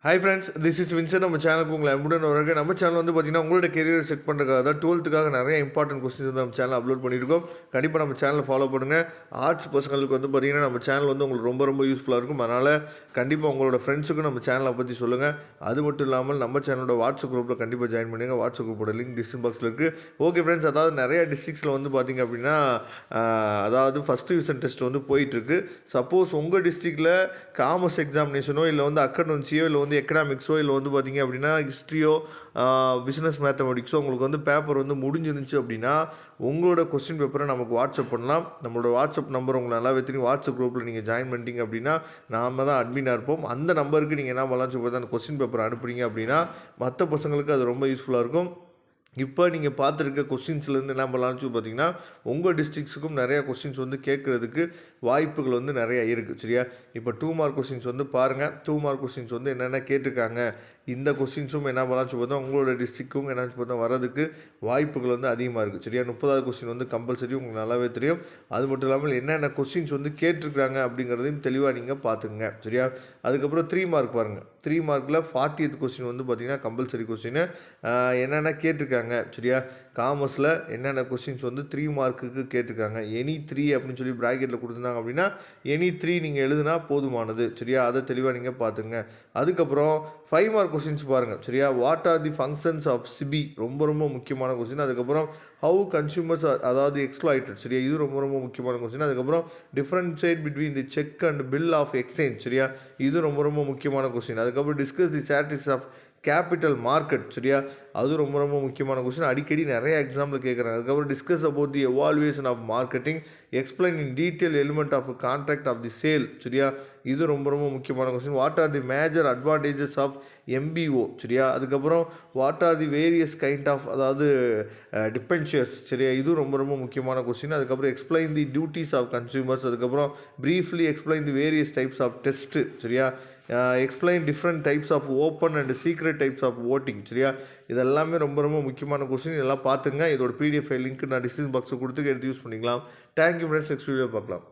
Hi friends, this is Vinson. நம்ம சேனலுக்கு உங்களை அன்புடன் வரவேற்க. நம்ம சேனல் வந்து பார்த்தீங்கன்னா உங்களோட கெரியர் செட் பண்ணுறதுக்காக தான் 12th நிறைய இம்பார்ட்டன்ட் கொஸ்டின்ஸ் வந்து நம்ம சேனல் அப்லோட் பண்ணியிருக்கோம். கண்டிப்பாக நம்ம சேனலை ஃபாலோ பண்ணுங்கள். ஆர்ட்ஸ் பசங்களுக்கு வந்து பார்த்தீங்கன்னா நம்ம சேனல் வந்து உங்களுக்கு ரொம்ப ரொம்ப யூஸ்ஃபுல்லாக இருக்கும். அதனால் கண்டிப்பாக உங்களோட ஃப்ரெண்ட்ஸுக்கும் நம்ம சேனலை பற்றி சொல்லுங்கள். அது மட்டும் இல்லாமல் நம்ம சேனலோட வாட்ஸ்அப் குரூப்பில் கண்டிப்பாக ஜாயின் பண்ணுங்கள். வாட்ஸ்அப் குரூப்போட லிங்க் டிஸ்கிரிப்ஷன் பாக்ஸில் இருக்குது. ஓகே ஃப்ரெண்ட்ஸ், அதாவது நிறைய டிஸ்ட்ரிக்ஸில் வந்து பார்த்தீங்க அப்படின்னா அதாவது ஃபஸ்ட் டிவிஷன் டெஸ்ட் வந்து போயிட்டுருக்கு. சப்போஸ் உங்கள் டிஸ்ட்ரிக்டில் காமர்ஸ் எக்ஸாமினேஷனோ இல்லை வந்து அக்கௌண்டன்சியோ இல்லை வந்து எக்கனாமிக்ஸோ இல்லை வந்து பார்த்திங்க அப்படின்னா ஹிஸ்ட்ரியோ பிஸ்னஸ் மேத்தமெட்டிக்ஸோ உங்களுக்கு வந்து பேப்பர் வந்து முடிஞ்சிருந்துச்சு அப்படின்னா உங்களோட கொஸ்டின் பேப்பரை நமக்கு வாட்ஸ்அப் பண்ணலாம். நம்மளோட வாட்ஸ்அப் நம்பர் உங்களுக்கு நல்லாவே தெரியும். வாட்ஸ்அப் குரூப்பில் நீங்கள் ஜாயின் பண்ணிட்டீங்க அப்படின்னா நாம தான் அட்மினாக இருப்போம். அந்த நம்பருக்கு நீங்கள் என்ன பண்ணலாம் சொல்லி அந்த கொஸ்டின் பேப்பர் அனுப்புறீங்க அப்படின்னா மற்ற பசங்களுக்கு அது ரொம்ப யூஸ்ஃபுல்லாக இருக்கும். இப்போ நீங்கள் பார்த்துருக்க கொஸ்டின்ஸ்லேருந்து என்ன பண்ணலாம்னு சொல்லி பார்த்தீங்கன்னா உங்கள் டிஸ்ட்ரிக்ஸுக்கும் நிறையா கொஸ்டின்ஸ் வந்து கேட்குறதுக்கு வாய்ப்புகள் வந்து நிறையா இருக்குது. சரியா, இப்போ 2 மார்க் கொஸ்டின்ஸ் வந்து பாருங்கள். 2 மார்க் கொஸ்டின்ஸ் வந்து என்னென்ன கேட்டிருக்காங்க, இந்த கொஸ்டின்ஸும் என்ன பண்ணலாம்னு சொல்லி பார்த்தா உங்களோட டிஸ்ட்ரிக்கும் என்னன்னு பார்த்தா வரதுக்கு வாய்ப்புகள் வந்து அதிகமாக இருக்குது. சரியா, 30வது கொஸ்டின் வந்து கம்பல்சரி உங்களுக்கு நல்லாவே தெரியும். அது மட்டும் இல்லாமல் என்னென்ன கொஸ்டின்ஸ் வந்து கேட்டிருக்காங்க அப்படிங்கிறதையும் தெளிவாக நீங்கள் பார்த்துக்குங்க. சரியா, அதுக்கப்புறம் 3 மார்க் பாருங்கள். 3 மார்க்கில் 40th கொஸ்டின் வந்து பார்த்தீங்கன்னா கம்பல்சரி கொஸ்டின் என்னென்ன கேட்டிருக்காங்க. சரியா, காமர்ஸில் என்னென்ன கொஸ்டின்ஸ் வந்து 3 மார்க்குக்கு கேட்டிருக்காங்க. எனி 3 அப்படின்னு சொல்லி ப்ராக்கெட்டில் கொடுத்துருந்தாங்க அப்படின்னா எனி 3 நீங்கள் எழுதுனா போதுமானது. சரியா, அதை தெளிவாக நீங்கள் பார்த்துங்க. அதுக்கப்புறம் 5 மார்க் கொஸ்டின்ஸ் பாருங்கள். சரியா, what are the functions of CB, ரொம்ப ரொம்ப முக்கியமான கொஸ்டின். அதுக்கப்புறம் ஹவு கன்சூமர்ஸ் அதாவது எக்ஸ்ப்ளாய்டட். சரியா, இது ரொம்ப ரொம்ப முக்கியமான கொஸ்டின். அதுக்கப்புறம் differentiate between the cheque and bill of exchange. சரியா, இது ரொம்ப ரொம்ப முக்கியமான கொஸ்டின். அதுக்கப்புறம் discuss the statistics of capital market. சரியா, அது ரொம்ப ரொம்ப முக்கியமான கொஸ்டின். அடிக்கடி நிறைய எக்ஸாம்பிள் கேட்குறாங்க. அதுக்கப்புறம் discuss about the evaluation of marketing, explain in detail element of contract of the sale. சரியா, இது ரொம்ப ரொம்ப முக்கியமான question. What are the major advantages of MBO. சரியா, அதுக்கப்புறம் what are the various kind of அதாவது டிபென்ச்சர்ஸ். சரியா, இது ரொம்ப ரொம்ப முக்கியமான கொஸ்டின். அதுக்கப்புறம் explain the duties of consumers. அதுக்கப்புறம் briefly explain the various types of test. சரியா, explain different types of open and secret types of voting. சரியா, இதெல்லாமே ரொம்ப ரொம்ப முக்கியமான கொஸ்டின். இதெல்லாம் பார்த்துங்க. இதோட பிடிஎஃப் லிங்க் நான் டிஸ்கிரிப்ஷன் பாக்ஸில் கொடுத்து எடுத்து யூஸ் பண்ணிக்கலாம். தேங்க்யூ ஃப்ரெண்ட்ஸ், நெக்ஸ்ட் வீடியோ பார்க்கலாம்.